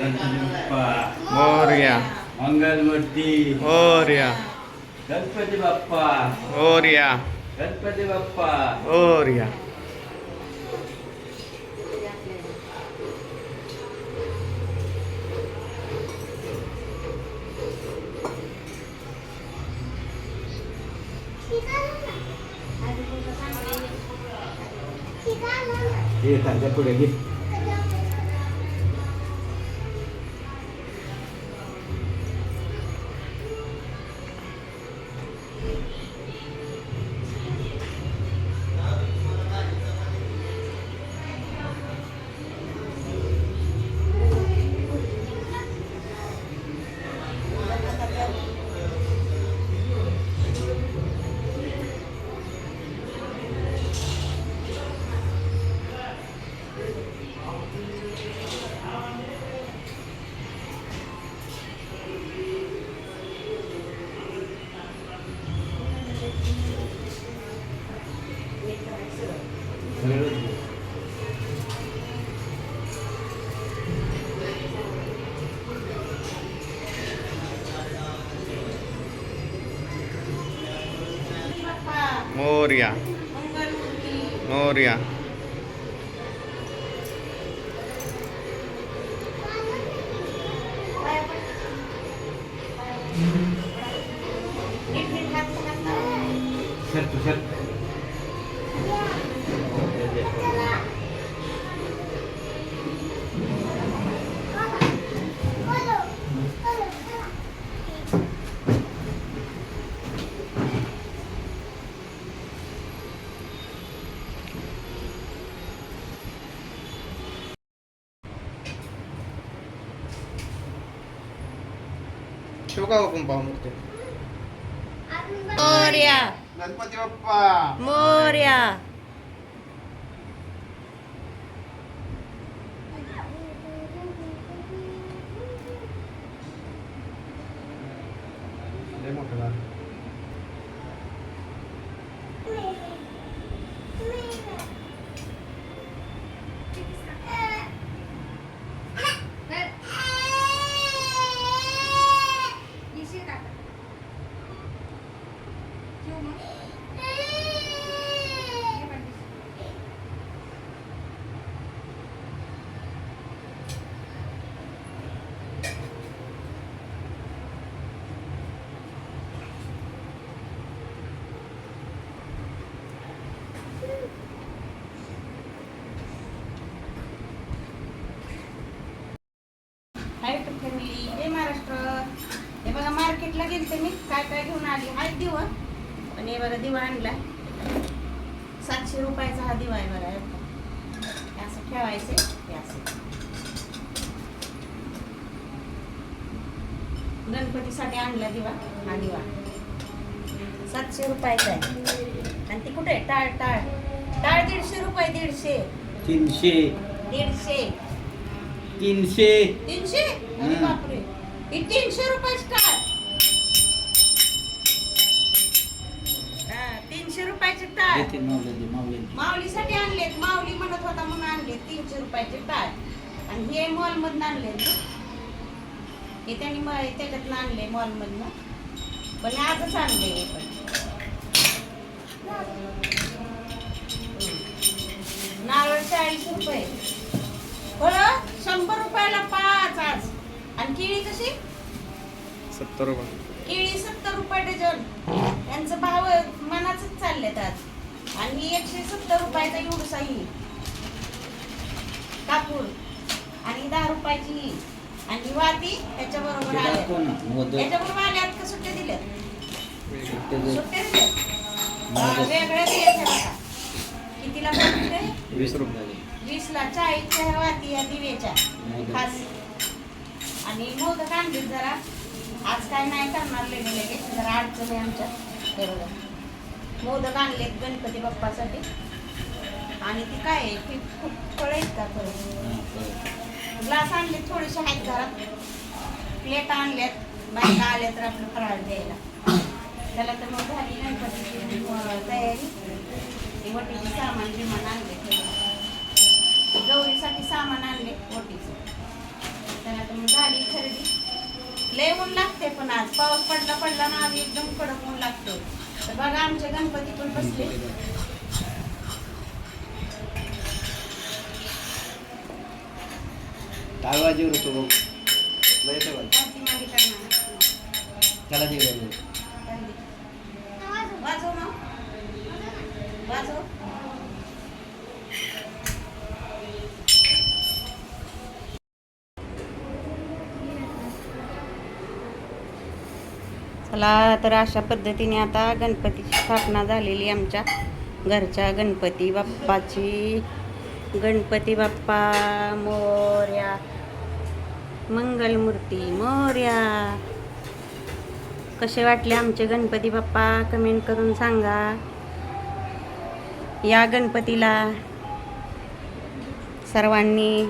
गणपती बाप्पा मोरया मंगलमूर्ती मोरया गणपती बाप्पा मोरया गणपती बाप्पा मोरया. हे त्यांच्या पुढे घे. मोरया मोरया. सर तू सर. शिवगा हुकूम पाहू मुक्ते. मोरया गणपती बाप्पा मोरया. लय मोठं झालं. हाय फॅमिली, जय महाराष्ट्र. हे बघा मार्केटला गेलते मी, काय काय घेऊन आली. हा एक दिवा आणि हे बघा दिवा आणला 700 रुपयाचा. हा दिवा आहे बघा. हे असं ठेवायचे. हे असं गणपतीसाठी आणला दिवा. हा दिवा 700 रुपयाचा आहे. आणि ती कुठे आहे? टाळ टाळ टाळ 150 रुपये. 150 300 150 300 300. अरे बापरे, ही 300 रुपयाची टाळ. 300 रुपयाची टाळ येते मावली. माऊलीसाठी आणलेत. माऊली म्हणत होता म्हणून आणले 300 रुपयाचे टाळ. आणि हे मॉल मधून आणले. हे त्यांनी त्याच्यातनं आणले मॉल मधनं. पण आजच आणले हे पण. नारळ 40 रुपये. फळं 100 रुपयाला 5 आज. आणि केळी कशी? 70 रुपये. केळी 70 रुपये डझन. यांचं भाव मनाचंच चाललेत आज. आणि 170 रुपयाचा एवढसा ही कापूर. आणि 10 रुपयाची ही. आणि वाती त्याच्याबरोबर आल्या. त्याच्याबरोबर आल्यात का सुट्ट्या दिल्यात? सुट्ट्या दिल्यात. वेगळ्या दिल्यात. बघा कितीला पडते? 20 रुपये. 20ला 40च्या वाती या दिव्याच्या खास. आणि मोदक आणले जरा. आज काय नाही करणार लगेच. जरा अडचण आहे आमच्या. बरोबर मोदक आणलेत गणपती बाप्पासाठी. आणि ती काय आहे ती खूप फळ आहेत का? फळ ग्लास आणले थोडेसे आहेत घरात. प्लेट आणल्यात. बायका आल्या तर आपलं फराळ द्यायला. त्याला तर मग झाली गणपतीची तयारी. वटीचे सामान बिमान आणले. गौरीसाठी सामान आणले वटीचं. त्याला तर झाली खरेदी. लय ऊन लागते पण आज पाऊस पडला ना, आज एकदम कडक ऊन लागते. तर बघा आमचे गणपती पण बसले. काय वाजेवर होतो बघ. पाठीमागे करणार. त्याला दे वाजवून. वाजव ना, वाजव. चला तर अशा पद्धतीने आता गणपतीची स्थापना झालेली आमच्या घरच्या गणपती बाप्पाची. गणपती बाप्पा मोरया, मंगलमूर्ती मोरया. कसे वाटले आमचे गणपती बाप्पा कमेंट करून सांगा. या गणपतीला सर्वांनी